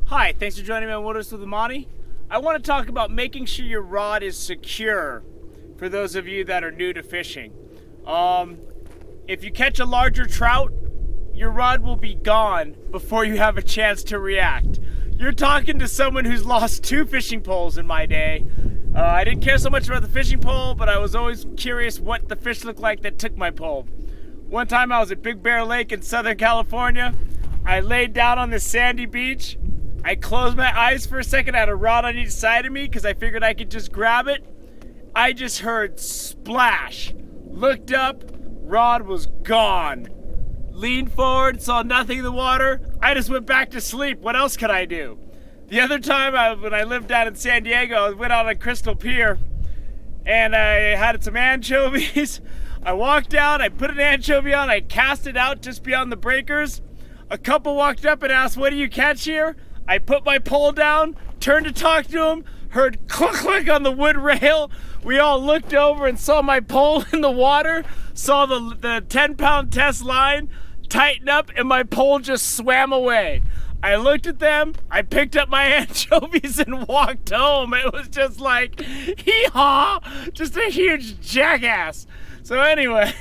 Hi, thanks for joining me on Wilderness with Amani. I want to talk about making sure your rod is secure for those of you that are new to fishing. If you catch a larger trout, your rod will be gone before you have a chance to react. You're talking to someone who's lost 2 fishing poles in my day. I didn't care so much about the fishing pole, but I was always curious what the fish looked like that took my pole. One time I was at Big Bear Lake in Southern California. I laid down on this sandy beach. I closed my eyes for a second. I had a rod on each side of me because I figured I could just grab it. I just heard splash. Looked up, rod was gone. Leaned forward, saw nothing in the water. I just went back to sleep. What else could I do? The other time, when I lived down in San Diego, I went out on Crystal Pier and I had some anchovies. I walked out, I put an anchovy on, I cast it out just beyond the breakers. A couple walked up and asked, "What do you catch here?" I put my pole down, turned to talk to him, heard click click on the wood rail. We all looked over and saw my pole in the water, saw the 10-pound test line tighten up, and my pole just swam away. I looked at them, I picked up my anchovies and walked home. It was just like, hee-haw, just a huge jackass. So anyway,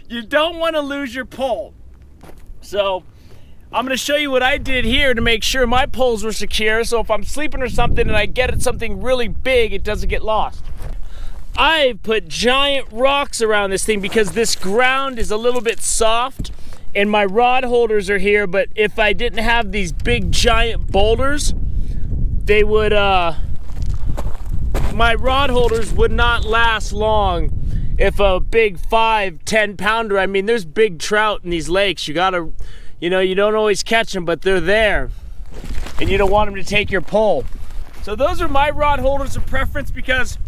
you don't want to lose your pole. So I'm going to show you what I did here to make sure my poles were secure, so if I'm sleeping or something and I get at something really big, it doesn't get lost. I put giant rocks around this thing because this ground is a little bit soft and my rod holders are here, but if I didn't have these big giant boulders, they would, my rod holders would not last long. If a big 5-10 pounder, I mean, there's big trout in these lakes. You gotta, you don't always catch them, but they're there. And you don't want them to take your pole. So those are my rod holders of preference because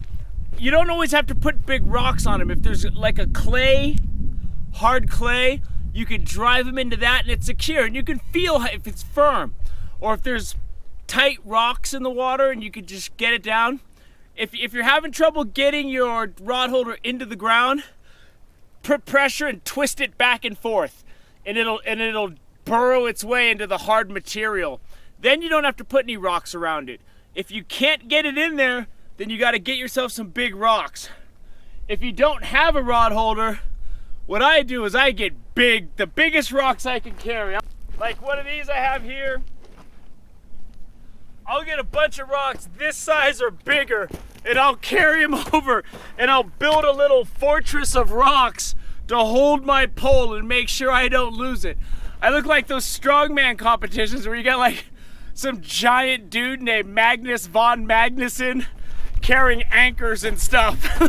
you don't always have to put big rocks on them. If there's like a clay, hard clay, you can drive them into that and it's secure. And you can feel if it's firm. Or if there's tight rocks in the water and you can just get it down. If you're having trouble getting your rod holder into the ground, put pressure and twist it back and forth. And it'll burrow its way into the hard material. Then you don't have to put any rocks around it. If you can't get it in there, then you got to get yourself some big rocks. If you don't have a rod holder, what I do is I get the biggest rocks I can carry. Like one of these I have here. I'll get a bunch of rocks this size or bigger and I'll carry them over and I'll build a little fortress of rocks to hold my pole and make sure I don't lose it. I look like those strongman competitions where you got like some giant dude named Magnus von Magnuson carrying anchors and stuff.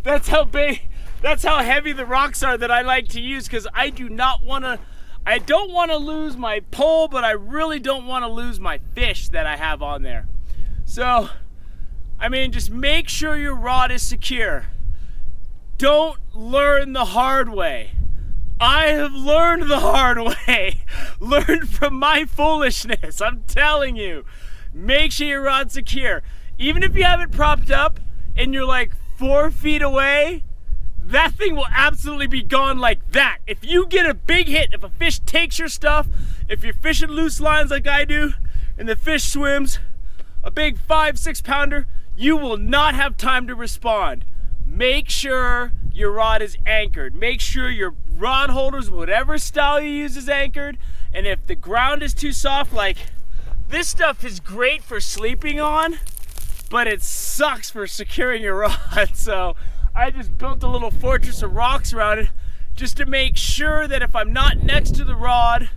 That's how big, that's how heavy the rocks are that I like to use because I don't want to lose my pole, but I really don't want to lose my fish that I have on there. So, I mean, just make sure your rod is secure. Don't learn the hard way. I have learned the hard way. Learned from my foolishness. I'm telling you. Make sure your rod's secure. Even if you have it propped up and you're like 4 feet away, that thing will absolutely be gone like that. If you get a big hit, if a fish takes your stuff, if you're fishing loose lines like I do, and the fish swims, a big 5-6 pounder, you will not have time to respond. Make sure your rod is anchored. Make sure your rod holders, whatever style you use, is anchored. And if the ground is too soft, like this stuff is great for sleeping on, but it sucks for securing your rod. So I just built a little fortress of rocks around it just to make sure that if I'm not next to the rod,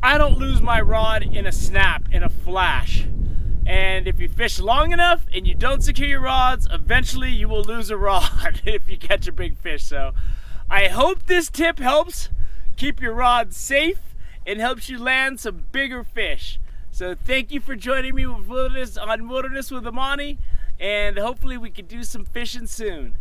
I don't lose my rod in a snap, in a flash. And if you fish long enough and you don't secure your rods, eventually you will lose a rod if you catch a big fish. So I hope this tip helps keep your rod safe and helps you land some bigger fish. So thank you for joining me on Wilderness with Amani, and hopefully we can do some fishing soon.